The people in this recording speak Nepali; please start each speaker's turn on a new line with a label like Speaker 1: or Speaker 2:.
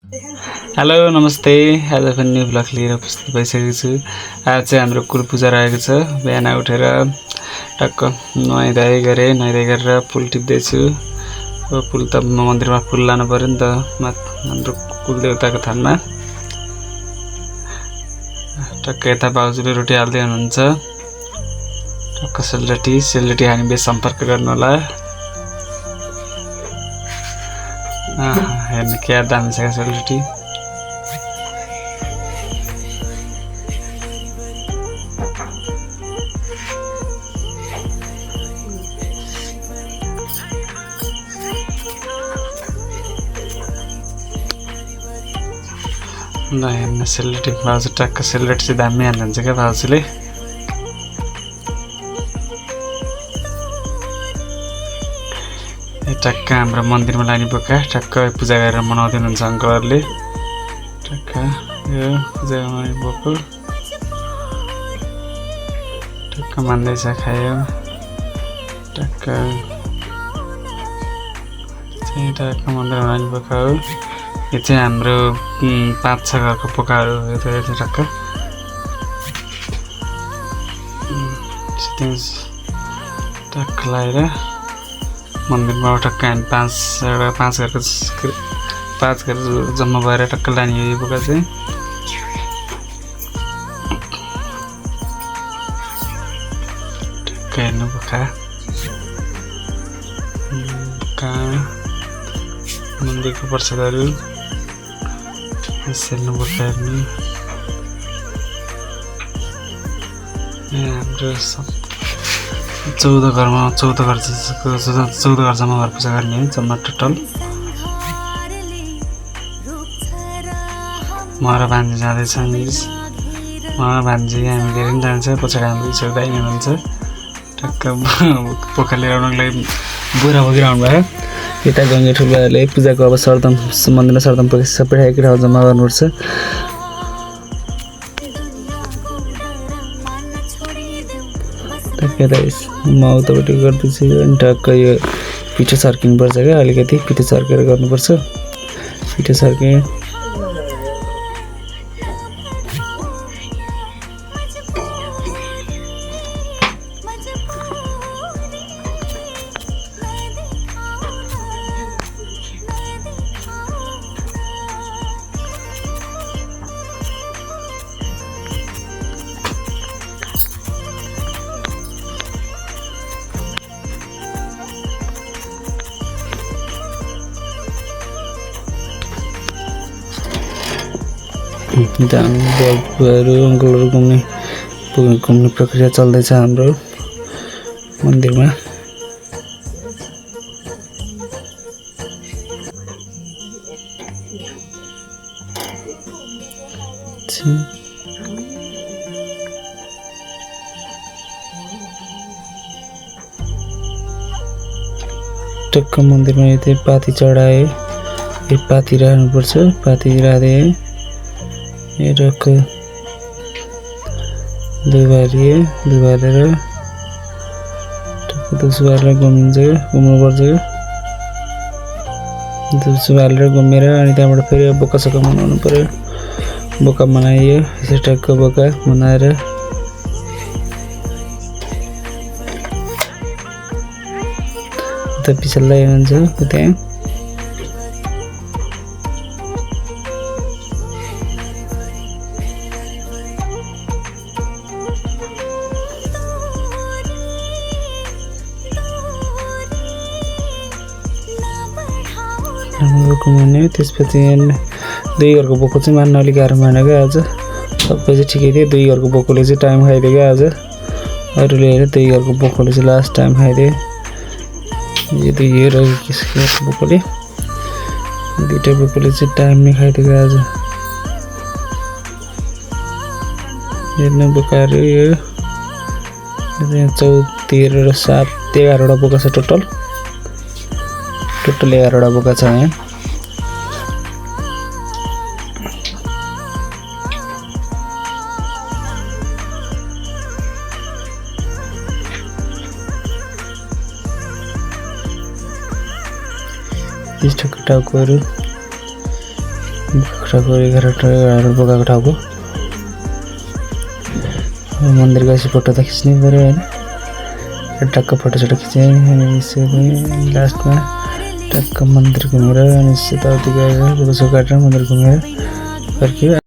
Speaker 1: हेलो नमस्ते। आज पनि न्यू ब्लग लिएर उपस्थित भइसकेको छु। आज चाहिँ हाम्रो कुल पूजा रहेको छ। बिहान उठेर टक्क नुहाइधुवाइ गरेँ, नुहाइधुवाइ गरेर फुल टिप्दैछु। अब फुल त मन्दिरमा फुल लानु पऱ्यो नि त, हाम्रो कुलदेवताको थानमा। टक्क यता बाउजूले रोटी हाल्दै हुनुहुन्छ। टक्क सेलरोटी खाने बेस सम्पर्क गर्नु होला। हेर्नु क्या दामी छ सेलरोटी। ल हेर्नु सेलरोटी, भाउजू टक्क सेलरोटी चाहिँ दामी हाल्नुहुन्छ क्या भाउजूले। टक्क हाम्रो मन्दिरमा लाने बोका टक्क पूजा गरेर मनाउँदै हुनुहुन्छ अङ्कलहरूले। टक्क यो पूजा गर्ने बोको टक्क मान्दैछ, खायो। टक्क चाहिँ टक्क मन्दिरमा लाने बोका हो। यो चाहिँ हाम्रो 5-6 घरको बोकाहरू हो। यो टक्क टक्क लगाएर मन्दिरमा टक्क हामी 5 घर जम्मा भएर टक्क लाने हो यो बोका चाहिँ। टक्क हेर्नु बोका मन्दिरको प्रसादहरू हेर्नु बोका हेर्नु। हाम्रो 14 घर जम्मा भएर पूजा गर्ने है जम्मा टोटल। म र भान्जी जाँदैछ। म भान्जी हामी लिएर पनि जान्छ। पछाडि हाम्रो ईश्वर दाइ हुनुहुन्छ। टक्क पोखा लिएर आउनुको लागि बोरा बोकेर आउनु भयो। यता गङ्गे ठुलाहरूले पूजाको अब सरदम मन्दिरमा सरदम सबै एकै ठाउँ जम्मा गर्नुपर्छ। टक्क यता म उतापट्टि गर्दैछु। अनि टक्क यो पिठो सर्किनुपर्छ क्या, अलिकति पिठो सर्केर गर्नुपर्छ। पिठो सर्के बुवाहरू अङ्कलहरू घुम्ने प्रक्रिया चल्दैछ हाम्रो मन्दिरमा। टक्क मन्दिरमा यतै पाती चढाए, यो पाती राख्नुपर्छ। पाती राधे टक्क दुबारेर टक्क दुसो हालेर घुम्नुपर्छ। दुसो हालेर घुमेर अनि त्यहाँबाट फेरि बोका सोका मनाउनु पऱ्यो। बोका मनाइयो यसरी टक्क बोका मनाएर उता पिछल्दै हुन्छ त्यहाँ। घुमाउने त्यसपछि 2 घरको बोको चाहिँ मान्न अलिक गाह्रो मानेको क्या। आज सबै चाहिँ ठिकै थियो। 2 घरको बोकोले चाहिँ टाइम खाइदियो क्या आज। अरूले हेरेर 2 घरको बोकोले चाहिँ लास्ट टाइम खाइदियो। यो 2 घरको बोकोले 2टा बोकोले चाहिँ टाइम नै खाइदियो आज। हेर्नु बोकाहरू यो 14 र 7 11वटा बोका छ टोटल 11वटा बोका छ यहाँ। टाउकोहरू बाख्राको 11 बोकाको ठाउँको मन्दिरको यसो फोटो त खिच्नै पऱ्यो होइन टक्क फोटोसोटो खिचेँ अनि यसो लास्टमा टक्क मन्दिर घुमेर अनि यताउति गएर फोटोसोटो काटेर मन्दिर घुमेर फर्क्यो